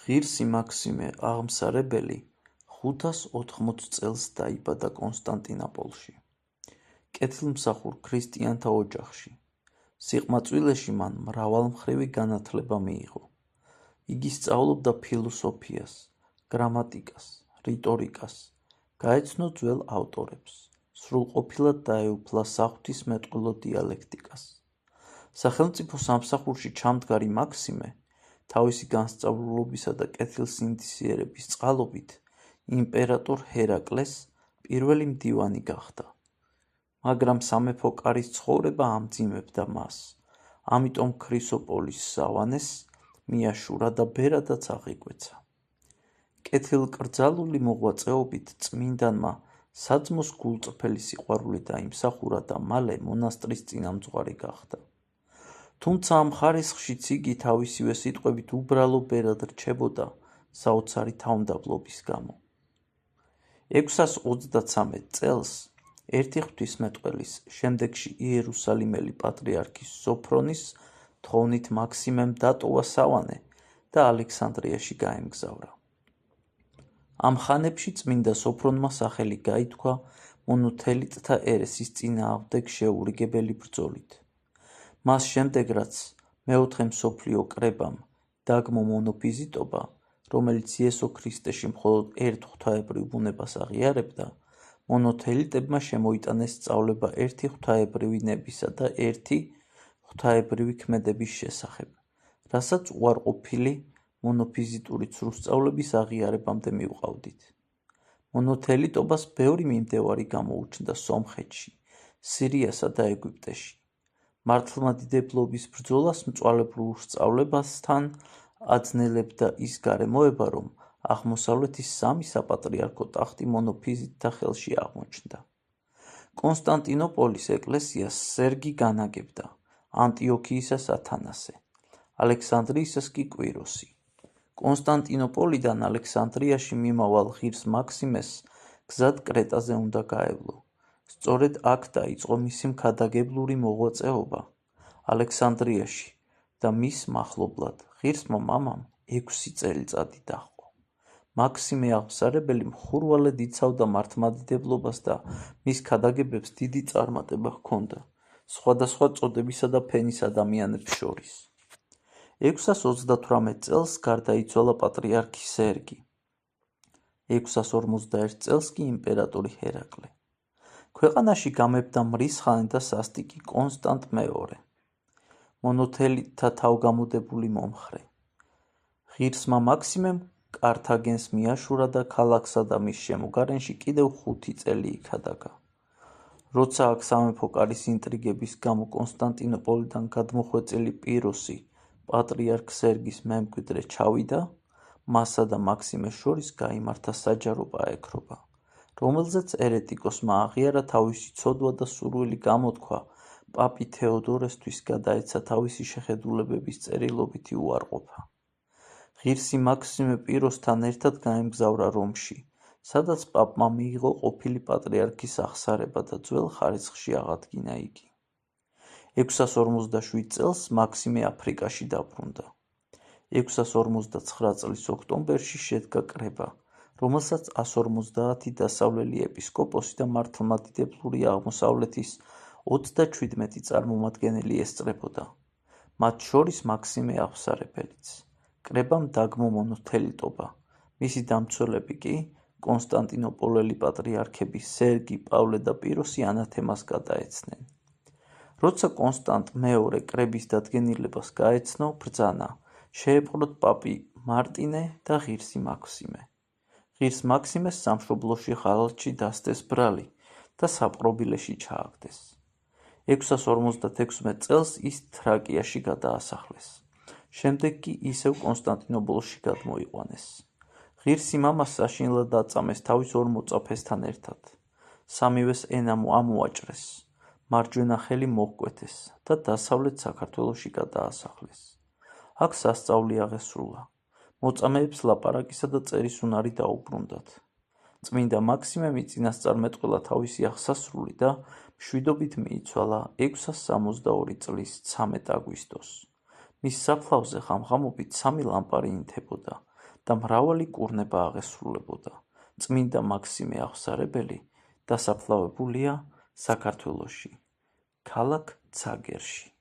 ღირსი მაქსიმე აღმსარებელი 580 წელს დაიბადა კონსტანტინოპოლში, კეთილმსახურ ქრისტიანთა ოჯახში. სიყმაწვილეში მან მრავალმხრივი განათლება მიიღო. იგი სწავლობდა ფილოსოფიას, გრამატიკას, რიტორიკას, გაეცნო ძველ ავტორებს, სრულყოფილად დაეუფლა საღვთისმეტყველო დიალექტიკას. სახელმწიფო სამსახურში ჩამდგარი მაქსიმე თავისი განსწავლულობისა და კეთილსინდისიერების წყალობით იმპერატორ ჰერაკლეს პირველი მდივანი გახდა. მაგრამ სამეფო კარის ცხოვრება ამძიმებდა მას, ამიტომ ქრისოპოლის სავანეს მიაშურა და ბერადაც აღიკვეცა. კეთილკრძალული მოღვაწეობით წმინდანმა საძმოს გულწრფელი სიყვარული დაიმსახურა და მალე მონასტრის წინამძღვარი გახდა. თუმცა ამ ხარისხშიც იგი თავისივე სიტყვებით უბრალო ბერად რჩებოდა საოცარი თავმდაბლობის გამო. 633 წელს ერთი ღვთისმეტყველის, შემდეგში იერუსალიმელი პატრიარქის სოფრონის თხოვნით მაქსიმემ დატოვა სავანე და ალექსანდრიაში გაემგზავრა. ამ ხანებში წმინდა სოფრონმა სახელი გაითქვა მონოთელიტთა ერესის წინააღმდეგ შეურიგებელი ბრძოლით. მას შემდეგ, რაც მეოთხე მსოფლიო კრებამ დაგმო მონოფიზიტობა, რომელიც იესო ქრისტეში მხოლოდ ერთ ღვთაებრივ ბუნებას აღიარებდა, მონოთელიტებმა შემოიტანეს სწავლება ერთი ღვთაებრივი ნებისა და ერთი ღვთაებრივი ქმედების შესახებ, რასაც უარყოფილი მონოფიზიტური ცრუსწავლების აღიარებამდე მივყავდით. მონოთელიტობას ბევრი მიმდევარი გამოუჩნდა სომხეთში, სირიასა და ეგვიპტეში. მართლმადიდებლობის ბრძოლას მწვალებლურ სწავლებასთან აძნელებდა ის გარემოება, რომ აღმოსავლეთის სამი საპატრიარქო ტახტი მონოფიზიტთა ხელში აღმოჩნდა. კონსტანტინოპოლის ეკლესიას სერგი განაგებდა, ანტიოქიისას ათანასე, ალექსანდრიისას კი კვიროსი. კონსტანტინოპოლიდან ალექსანდრიაში მიმავალ ღირს მაქსიმეს გზად კრეტაზე უნდა გაევლო. სწორედ აქ დაიწყო მისი მქადაგებლური მოღვაწეობა ალექსანდრიაში და მის მახლობლად ღირსმა მამამ 6 წელიწადი დაჰყო. მაქსიმე აღმსარებელი მხურვალედ იცავდა მართლმადიდებლობას და მის ქადაგებებს დიდი წარმატება ჰქონდა სხვადასხვა წოდებისა და ფენის ადამიანებს შორის. 628 წელს გარდაიცვალა პატრიარქი სერგი, 651 წელს კი იმპერატორი ჰერაკლე. ქვეყანაში გამებდა მრისხანე და სასტიკი კონსტანტ მეორე, მონოთელიტთა თავგამოდებული მომხრე. ღირსმა მაქსიმემ კართაგენს მიაშურა და ქალაქსა და მის შემოგარენში კიდევ 5 წელი იქადაგა. როცა აქ სამეფო კარის ინტრიგების გამო კონსტანტინოპოლიდან გადმოხვეწილი პიროსი პატრიარქ სერგის მემკვიდრე ჩავიდა, მასა და მაქსიმეს შორის გაიმართა საჯარო პაექრობა, რომელზეც ერეტიკოსმა აღიარა თავისი ცოდვა და სურვილი გამოთქვა პაპი თეოდორესთვის გადაეცა თავისი შეხედულებების წერილობითი უარყოფა. ღირსი მაქსიმე პიროსთან ერთად გაემგზავრა რომში, სადაც პაპმა მიიღო ყოფილი პატრიარქის აღსარება და ძველ ხარისხში აღადგინა იგი. 657 წელს მაქსიმე აფრიკაში დაბრუნდა. 659 წლის ოქტომბერში შედგა კრება, რომელსაც 150 დასავლელი ეპისკოპოსი და მართლმადიდებლური აღმოსავლეთის 37 წარმომადგენელი ესწრებოდა, მათ შორის მაქსიმე აღმსარებელიც. კრებამ დაგმო მონოთელიტობა, მისი დამცველები კი კონსტანტინოპოლელი პატრიარქები სერგი, პავლე და პიროსი ანათემას გადაეცნენ. როცა კონსტანტ მეორე კრების დადგენილებას გაეცნო, ბრძანა შეეპყროთ პაპი მარტინე და ღირსი მაქსიმე. ღირს მაქსიმეს სამშობლოში ღალატში დასდეს ბრალი და საპყრობილეში ჩააგდეს. 656 წელს ის თრაკიაში გადაასახლეს. შემდეგ კი ისევ კონსტანტინოპოლში გადმოიყვანეს. ღირსი მამას საშინლად აწამეს თავის ორ მოწაფესთან ერთად. სამივეს ენა ამოაჭრეს, მარჯვენა ხელი მოჰკვეთეს და დასავლეთ საქართველოში გადაასახლეს. აქ სასწაული აღესრულა. მოწამეებს ლაპარაკისა და წერის უნარი დაუბრუნდათ. წმინდა მაქსიმემ წინასწარმეტყველა თავისი აღსასრული და მშვიდობით მიიცვალა 662 წლის 13 აგვისტოს. მის საფლავზე ხამხამობით 3 ლამპარი ინთებოდა, და მრავალი კურნება აღესრულებოდა. წმინდა მაქსიმე აღსარებელი დასაფლავებულია საქართველოში, ქალაქ ცაგერში.